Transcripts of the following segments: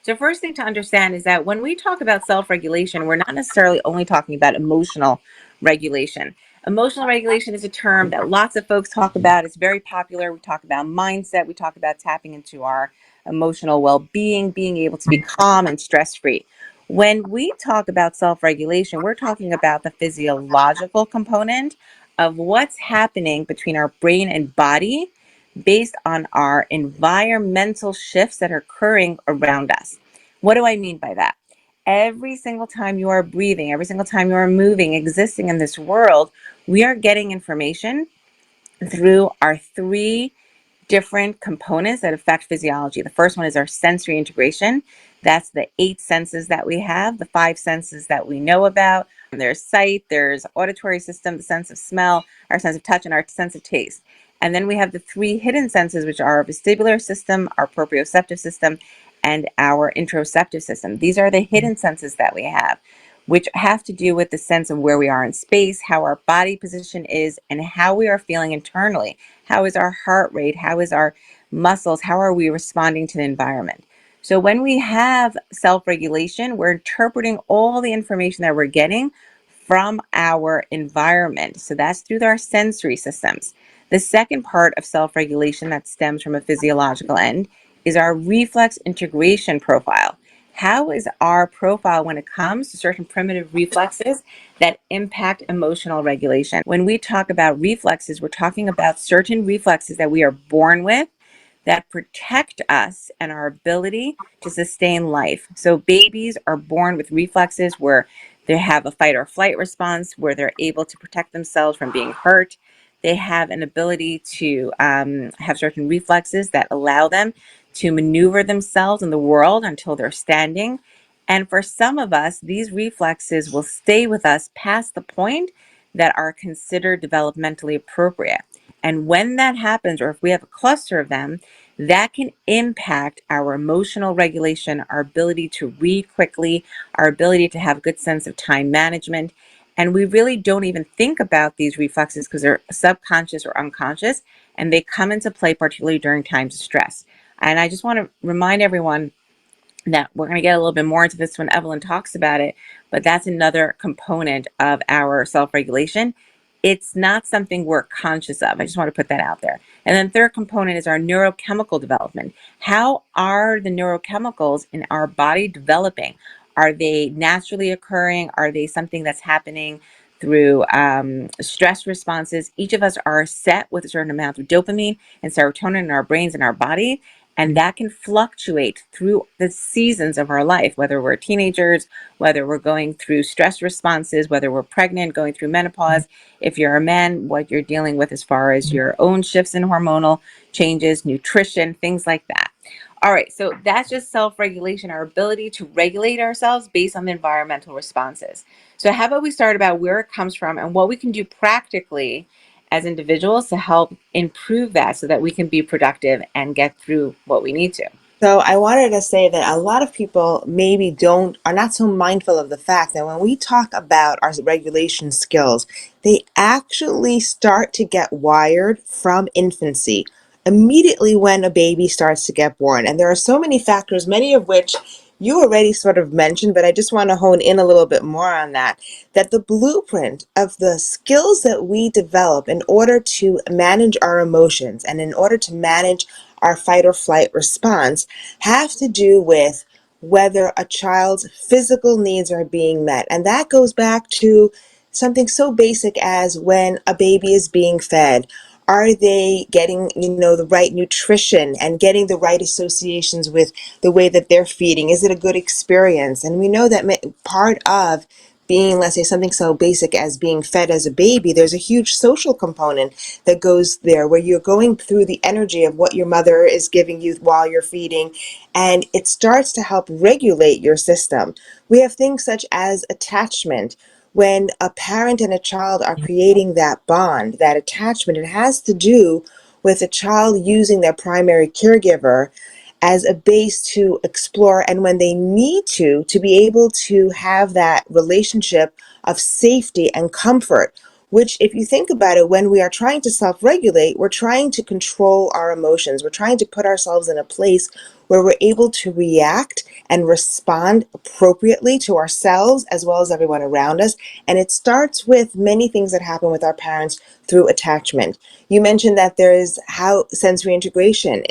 So, first thing to understand is that when we talk about self regulation, we're not necessarily only talking about emotional regulation. Emotional regulation is a term that lots of folks talk about. It's very popular. We talk about mindset, we talk about tapping into our emotional well being, being able to be calm and stress free. When we talk about self regulation, we're talking about the physiological component of what's happening between our brain and body based on our environmental shifts that are occurring around us. What do I mean by that? Every single time you are breathing, every single time you are moving, existing in this world, we are getting information through our three different components that affect physiology. The first one is our sensory integration. That's the 8 senses that we have, the 5 senses that we know about. There's sight, there's auditory system, the sense of smell, our sense of touch, and our sense of taste. And then we have the 3 hidden senses, which are our vestibular system, our proprioceptive system, and our interoceptive system. These are the hidden senses that we have, which have to do with the sense of where we are in space, how our body position is, and how we are feeling internally. How is our heart rate? How is our muscles? How are we responding to the environment? So when we have self-regulation, we're interpreting all the information that we're getting from our environment. So that's through our sensory systems. The second part of self-regulation that stems from a physiological end is our reflex integration profile. How is our profile when it comes to certain primitive reflexes that impact emotional regulation? When we talk about reflexes, we're talking about certain reflexes that we are born with that protect us and our ability to sustain life. So babies are born with reflexes where they have a fight or flight response, where they're able to protect themselves from being hurt. They have an ability to have certain reflexes that allow them to maneuver themselves in the world until they're standing. And for some of us, these reflexes will stay with us past the point that are considered developmentally appropriate. And when that happens, or if we have a cluster of them, that can impact our emotional regulation, our ability to read quickly, our ability to have a good sense of time management. And we really don't even think about these reflexes because they're subconscious or unconscious, and they come into play particularly during times of stress. And I just want to remind everyone that we're going to get a little bit more into this when Evelyn talks about it, but that's another component of our self-regulation. It's not something we're conscious of. I just want to put that out there. And then third component is our neurochemical development. How are the neurochemicals in our body developing? Are they naturally occurring? Are they something that's happening through stress responses? Each of us are set with a certain amount of dopamine and serotonin in our brains and our body, and that can fluctuate through the seasons of our life, whether we're teenagers, whether we're going through stress responses, whether we're pregnant, going through menopause. If you're a man, what you're dealing with as far as your own shifts in hormonal changes, nutrition, things like that. All right, so that's just self-regulation, our ability to regulate ourselves based on the environmental responses. So how about we start about where it comes from and what we can do practically as individuals to help improve that so that we can be productive and get through what we need to. So I wanted to say that a lot of people maybe are not so mindful of the fact that when we talk about our regulation skills, they actually start to get wired from infancy, immediately when a baby starts to get born. And there are so many factors, many of which you already sort of mentioned, but I just want to hone in a little bit more on that the blueprint of the skills that we develop in order to manage our emotions and in order to manage our fight or flight response have to do with whether a child's physical needs are being met. And that goes back to something so basic as when a baby is being fed. Are they getting, the right nutrition and getting the right associations with the way that they're feeding? Is it a good experience? And we know that part of being, let's say, something so basic as being fed as a baby, there's a huge social component that goes there where you're going through the energy of what your mother is giving you while you're feeding, and it starts to help regulate your system. We have things such as attachment. When a parent and a child are creating that bond, that attachment, it has to do with a child using their primary caregiver as a base to explore, and when they need to be able to have that relationship of safety and comfort, which, if you think about it, when we are trying to self-regulate, we're trying to control our emotions. We're trying to put ourselves in a place where we're able to react and respond appropriately to ourselves as well as everyone around us. And it starts with many things that happen with our parents through attachment. You mentioned that there is how sensory integration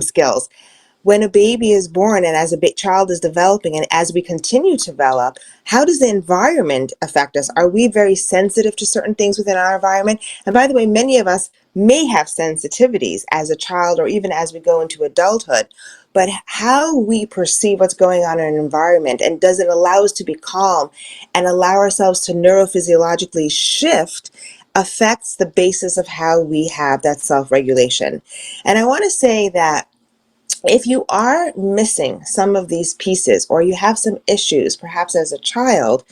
skills. When a baby is born and as a child is developing and as we continue to develop, how does the environment affect us? Are we very sensitive to certain things within our environment? And by the way, many of us may have sensitivities as a child or even as we go into adulthood. But how we perceive what's going on in an environment, and does it allow us to be calm and allow ourselves to neurophysiologically shift, affects the basis of how we have that self-regulation. And I want to say that if you are missing some of these pieces or you have some issues, perhaps as a child,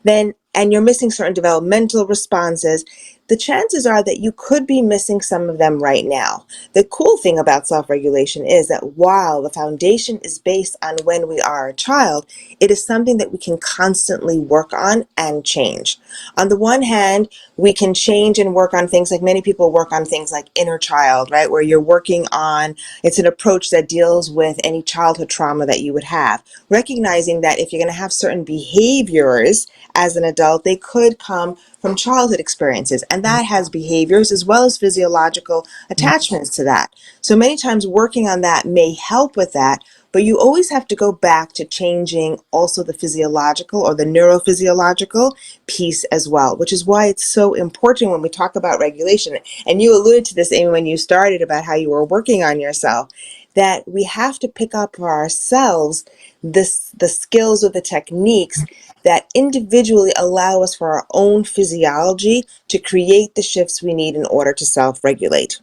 then and you're missing certain developmental responses, the chances are that you could be missing some of them right now. The cool thing about self-regulation is that while the foundation is based on when we are a child, it is something that we can constantly work on and change. On the one hand, we can change and work on things like many people work on things like inner child, right? Where you're working on, it's an approach that deals with any childhood trauma that you would have. Recognizing that if you're going to have certain behaviors as an adult, they could come from childhood experiences, and that has behaviors as well as physiological attachments to that. So many times working on that may help with that, but you always have to go back to changing also the physiological or the neurophysiological piece as well, which is why it's so important when we talk about regulation. And you alluded to this, Amy, when you started about how you were working on yourself, that we have to pick up for ourselves the skills or the techniques that individually allow us for our own physiology to create the shifts we need in order to self-regulate.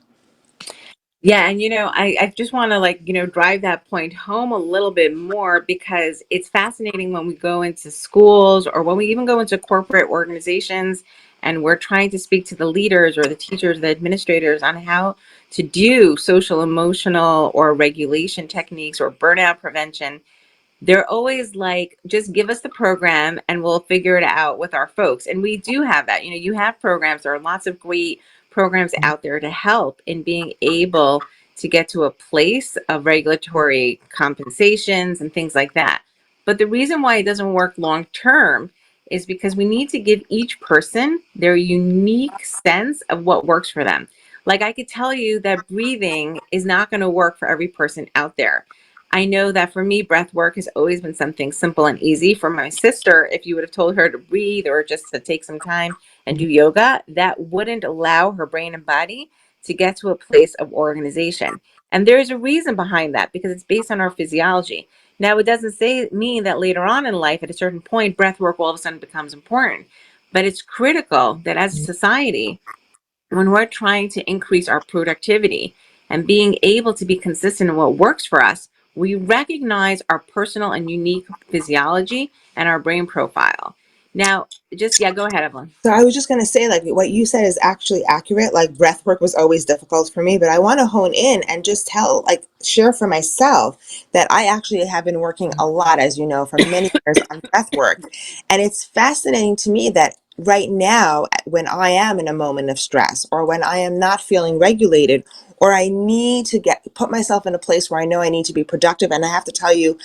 Yeah, and I just want to drive that point home a little bit more because it's fascinating when we go into schools or when we even go into corporate organizations and we're trying to speak to the leaders or the teachers, the administrators on how to do social emotional or regulation techniques or burnout prevention. They're always like, just give us the program and we'll figure it out with our folks. And we do have that. You have programs. There are lots of great programs out there to help in being able to get to a place of regulatory compensations and things like that. But the reason why it doesn't work long term is because we need to give each person their unique sense of what works for them. Like I could tell you that breathing is not going to work for every person out there. I know that for me, breath work has always been something simple and easy. For my sister, if you would have told her to breathe or just to take some time and do yoga, that wouldn't allow her brain and body to get to a place of organization. And there's a reason behind that because it's based on our physiology. Now, it doesn't mean that later on in life, at a certain point, breath work all of a sudden becomes important. But it's critical that as a society, when we're trying to increase our productivity and being able to be consistent in what works for us, we recognize our personal and unique physiology and our brain profile. Now, yeah, go ahead, Evelyn. So I was just going to say, like, what you said is actually accurate. Like, breath work was always difficult for me, but I want to hone in and just share for myself that I actually have been working a lot, as you know, for many years on breath work. And it's fascinating to me that right now, when I am in a moment of stress or when I am not feeling regulated, or I need to put myself in a place where I know I need to be productive. And I have to tell you,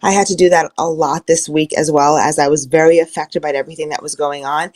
I had to do that a lot this week as well, as I was very affected by everything that was going on.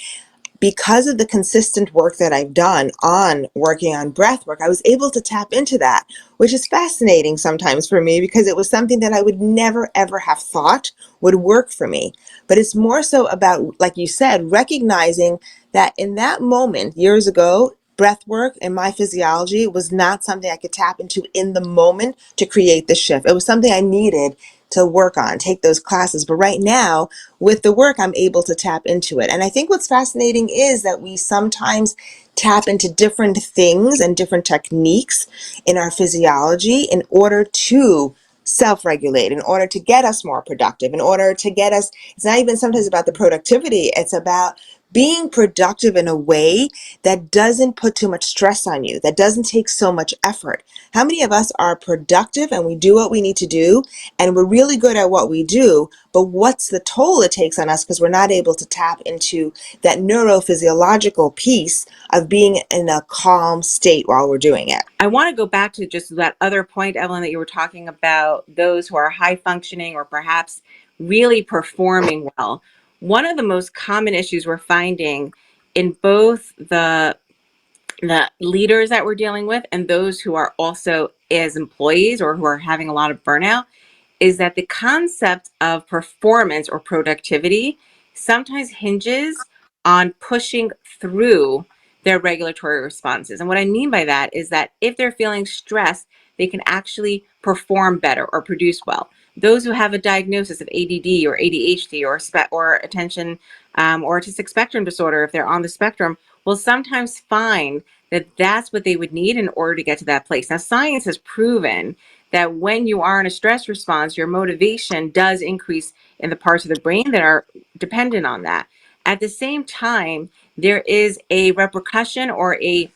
Because of the consistent work that I've done on working on breath work, I was able to tap into that, which is fascinating sometimes for me because it was something that I would never, ever have thought would work for me. But it's more so about, like you said, recognizing that in that moment years ago, breath work and my physiology was not something I could tap into in the moment to create the shift. It was something I needed to work on, take those classes. But right now, with the work, I'm able to tap into it. And I think what's fascinating is that we sometimes tap into different things and different techniques in our physiology in order to self-regulate, in order to get us more productive, in order to get us, it's not even sometimes about the productivity, it's about being productive in a way that doesn't put too much stress on you, that doesn't take so much effort. How many of us are productive and we do what we need to do and we're really good at what we do, but what's the toll it takes on us because we're not able to tap into that neurophysiological piece of being in a calm state while we're doing it? I want to go back to just that other point, Evelyn, that you were talking about those who are high functioning or perhaps really performing well. One of the most common issues we're finding in both the leaders that we're dealing with and those who are also as employees or who are having a lot of burnout is that the concept of performance or productivity sometimes hinges on pushing through their regulatory responses. And what I mean by that is that if they're feeling stressed, they can actually perform better or produce well. Those who have a diagnosis of ADD or ADHD or attention or autistic spectrum disorder, if they're on the spectrum, will sometimes find that that's what they would need in order to get to that place. Now, science has proven that when you are in a stress response, your motivation does increase in the parts of the brain that are dependent on that. At the same time, there is a repercussion or a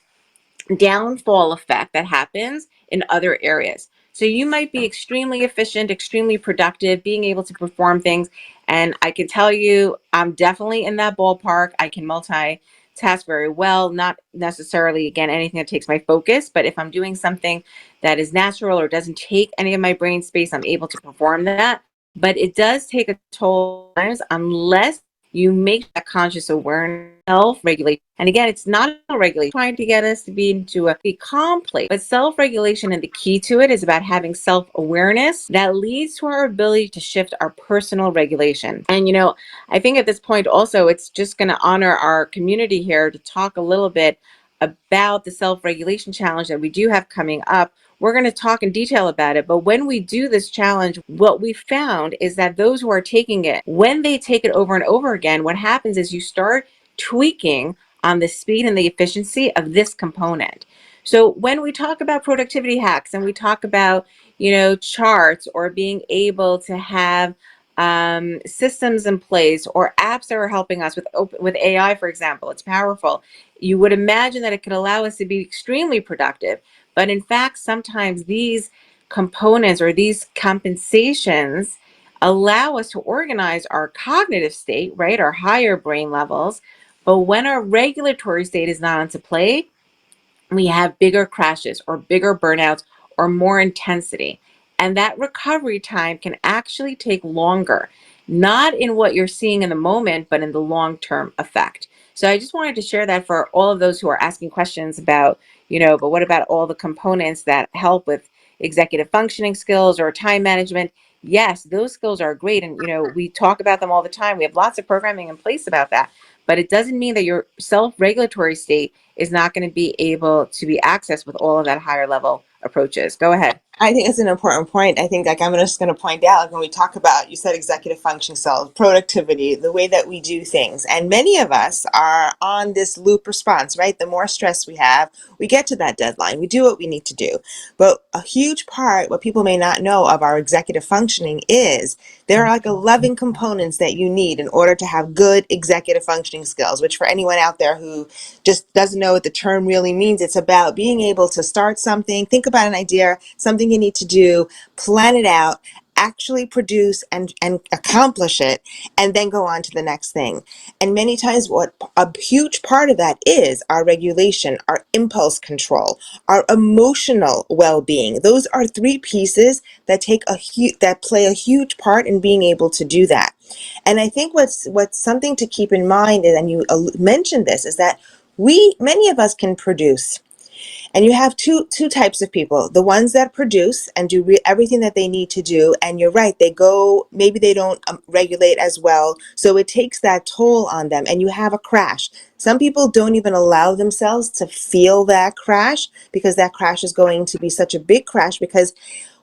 downfall effect that happens in other areas. So you might be extremely efficient, extremely productive, being able to perform things. And I can tell you, I'm definitely in that ballpark. I can multitask very well, not necessarily, again, anything that takes my focus, but if I'm doing something that is natural or doesn't take any of my brain space, I'm able to perform that. But it does take a toll sometimes unless you make that conscious awareness, self-regulate. And again, it's not a regulation trying to get us to be into a calm place, but self-regulation, and the key to it is about having self-awareness that leads to our ability to shift our personal regulation. And I think at this point also, it's just going to honor our community here to talk a little bit about the self-regulation challenge that we do have coming up. We're going to talk in detail about it, but when we do this challenge, what we found is that those who are taking it, when they take it over and over again, what happens is you start tweaking on the speed and the efficiency of this component. So when we talk about productivity hacks and we talk about, charts or being able to have systems in place or apps that are helping us with AI, for example, it's powerful. You would imagine that it could allow us to be extremely productive. But in fact, sometimes these components or these compensations allow us to organize our cognitive state, right? Our higher brain levels. But when our regulatory state is not into play, we have bigger crashes or bigger burnouts or more intensity. And that recovery time can actually take longer, not in what you're seeing in the moment, but in the long-term effect. So I just wanted to share that for all of those who are asking questions about, but what about all the components that help with executive functioning skills or time management? Yes, those skills are great. And, we talk about them all the time. We have lots of programming in place about that. But it doesn't mean that your self-regulatory state is not going to be able to be accessed with all of that higher level approaches. Go ahead. I think it's an important point. I think I'm just going to point out, like when we talk about, you said executive function cells, productivity, the way that we do things. And many of us are on this loop response, right? The more stress we have, we get to that deadline. We do what we need to do. But a huge part, what people may not know of our executive functioning is there are like 11 components that you need in order to have good executive functioning skills, which for anyone out there who just doesn't know what the term really means, it's about being able to start something, think about an idea, something you need to do, plan it out, actually produce and accomplish it, and then go on to the next thing. And many times what a huge part of that is our regulation, our impulse control, our emotional well-being. Those are three pieces that that play a huge part in being able to do that. And I think what's something to keep in mind, and you mentioned this, is that many of us can produce. And you have two types of people: the ones that produce and do everything that they need to do. And you're right, maybe they don't regulate as well. So it takes that toll on them and you have a crash. Some people don't even allow themselves to feel that crash because that crash is going to be such a big crash, because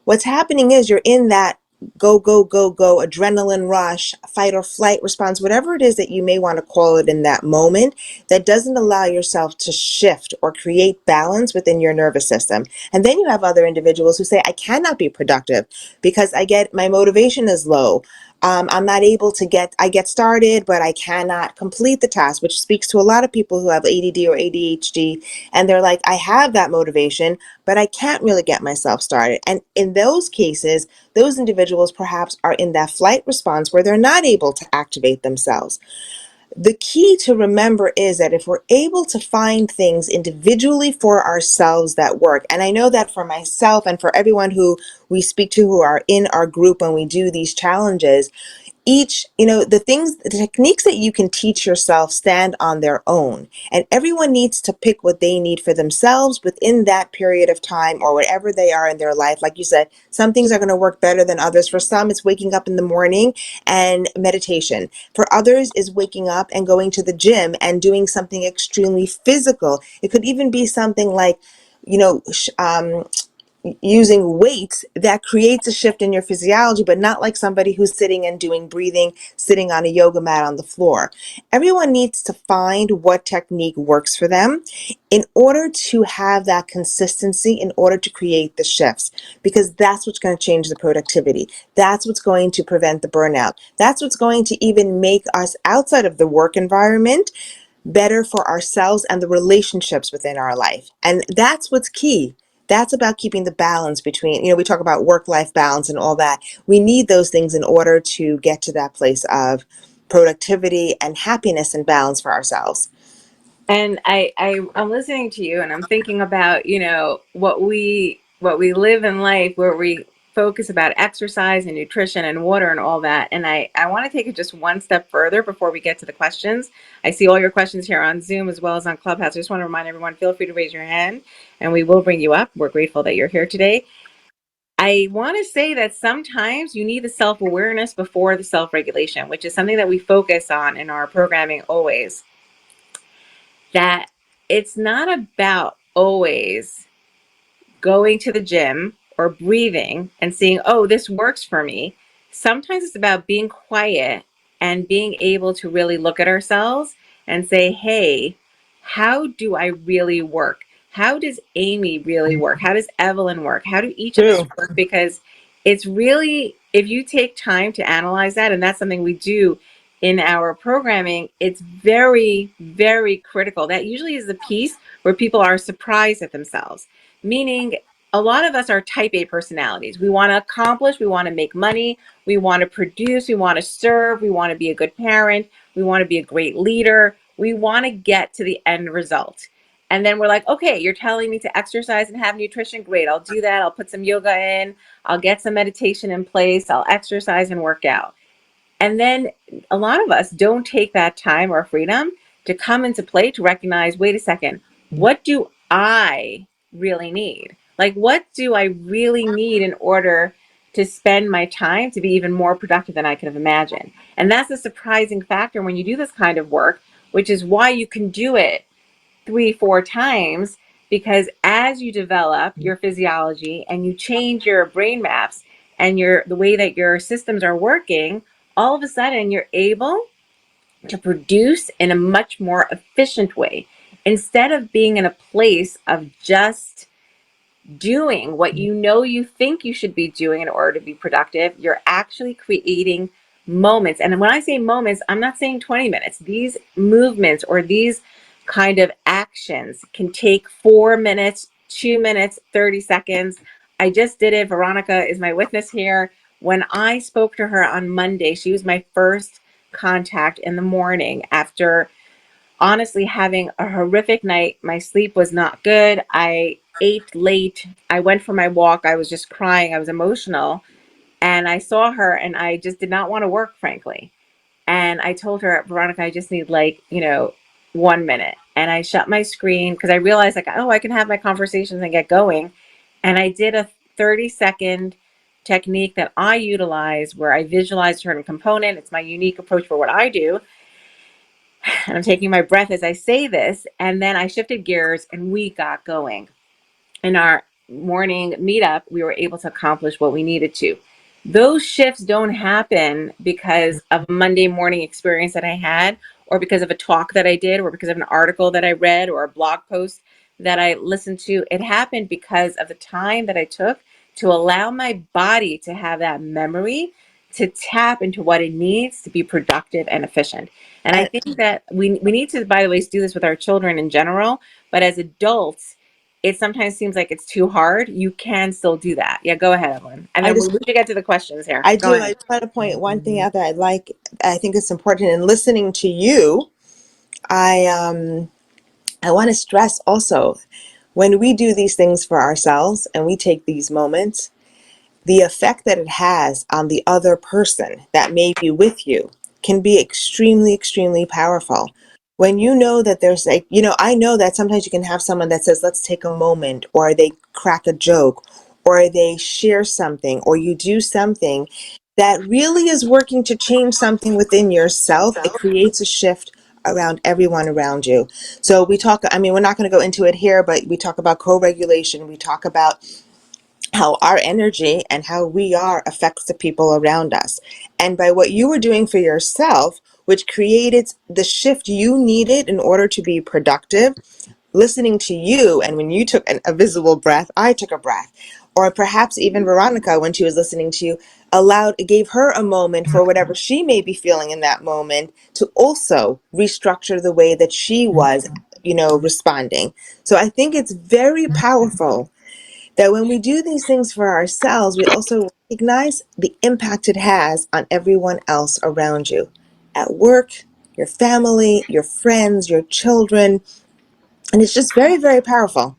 what's happening is you're in that go, go, go, go, adrenaline rush, fight or flight response, whatever it is that you may want to call it in that moment, that doesn't allow yourself to shift or create balance within your nervous system. And then you have other individuals who say, I cannot be productive because my motivation is low. I'm not able to I get started, but I cannot complete the task, which speaks to a lot of people who have ADD or ADHD. And they're like, I have that motivation, but I can't really get myself started. And in those cases, those individuals perhaps are in that flight response where they're not able to activate themselves. The key to remember is that if we're able to find things individually for ourselves that work, and I know that for myself and for everyone who we speak to who are in our group when we do these challenges, each, the techniques that you can teach yourself stand on their own. And everyone needs to pick what they need for themselves within that period of time or whatever they are in their life. Like you said, some things are going to work better than others. For some, it's waking up in the morning and meditation. For others, is waking up and going to the gym and doing something extremely physical. It could even be something like, you know, using weights that creates a shift in your physiology, but not like somebody who's sitting and doing breathing, sitting on a yoga mat on the floor. Everyone needs to find what technique works for them in order to have that consistency, in order to create the shifts, because that's what's going to change the productivity. That's what's going to prevent the burnout. That's what's going to even make us outside of the work environment better for ourselves and the relationships within our life. And that's what's key. That's about keeping the balance between, we talk about work-life balance and all that. We need those things in order to get to that place of productivity and happiness and balance for ourselves. And I'm listening to you and I'm thinking about, what we live in life where we focus about exercise and nutrition and water and all that. And I want to take it just one step further before we get to the questions. I see all your questions here on Zoom as well as on Clubhouse. I just want to remind everyone, feel free to raise your hand and we will bring you up. We're grateful that you're here today. I want to say that sometimes you need the self-awareness before the self-regulation, which is something that we focus on in our programming always. That it's not about always going to the gym or breathing and seeing, oh, this works for me. Sometimes it's about being quiet and being able to really look at ourselves and say, hey, how do I really work? How does Amy really work? How does Evelyn work? How do each of us True. work? Because it's really, if you take time to analyze that, and that's something we do in our programming, it's very, very critical. That usually is the piece where people are surprised at themselves. Meaning, a lot of us are type A personalities. We want to accomplish, we want to make money, we want to produce, we want to serve, we want to be a good parent, we want to be a great leader, we want to get to the end result. And then we're like, okay, you're telling me to exercise and have nutrition. Great, I'll do that. I'll put some yoga in, I'll get some meditation in place, I'll exercise and work out. And then a lot of us don't take that time or freedom to come into play to recognize, wait a second, what do I really need? Like, what do I really need in order to spend my time to be even more productive than I could have imagined? And that's a surprising factor when you do this kind of work, which is why you can do it 3, 4 times, because as you develop your physiology and you change your brain maps and the way that your systems are working, all of a sudden you're able to produce in a much more efficient way instead of being in a place of just doing what you think you should be doing in order to be productive. You're actually creating moments. And when I say moments, I'm not saying 20 minutes. These movements or these kind of actions can take 4 minutes, 2 minutes, 30 seconds. I just did it. Veronica is my witness here. When I spoke to her on Monday, she was my first contact in the morning after honestly having a horrific night. My sleep was not good. I ate late. I went for my walk. I was just crying. I was emotional. And I saw her and I just did not want to work, frankly. And I told her, Veronica, I just need 1 minute. And I shut my screen because I realized oh, I can have my conversations and get going. And I did a 30-second technique that I utilize where I visualize a certain component. It's my unique approach for what I do. And I'm taking my breath as I say this. And then I shifted gears and we got going. In our morning meetup, we were able to accomplish what we needed to. Those shifts don't happen because of a Monday morning experience that I had, or because of a talk that I did, or because of an article that I read, or a blog post that I listened to. It happened because of the time that I took to allow my body to have that memory to tap into what it needs to be productive and efficient. And I And think that we need to, by the way, do this with our children in general, but as adults, it sometimes seems like it's too hard. You can still do that. Yeah, go ahead, Evelyn. And I then just we should get to the questions here. I Go do. I ahead. just want to point one thing out that I think it's important in listening to you. I want to stress also when we do these things for ourselves and we take these moments, the effect that it has on the other person that may be with you can be extremely, extremely powerful. When you know that there's like, I know that sometimes you can have someone that says, let's take a moment, or they crack a joke, or they share something, or you do something that really is working to change something within yourself. It creates a shift around everyone around you. So we're not going to go into it here, but we talk about co-regulation. We talk about how our energy and how we are affects the people around us. And by what you were doing for yourself, which created the shift you needed in order to be productive, listening to you, and when you took a visible breath, I took a breath. Or perhaps even Veronica, when she was listening to you, gave her a moment for whatever she may be feeling in that moment to also restructure the way that she was, responding. So I think it's very powerful that when we do these things for ourselves, we also recognize the impact it has on everyone else around you, at work, your family, your friends, your children. And it's just very, very powerful.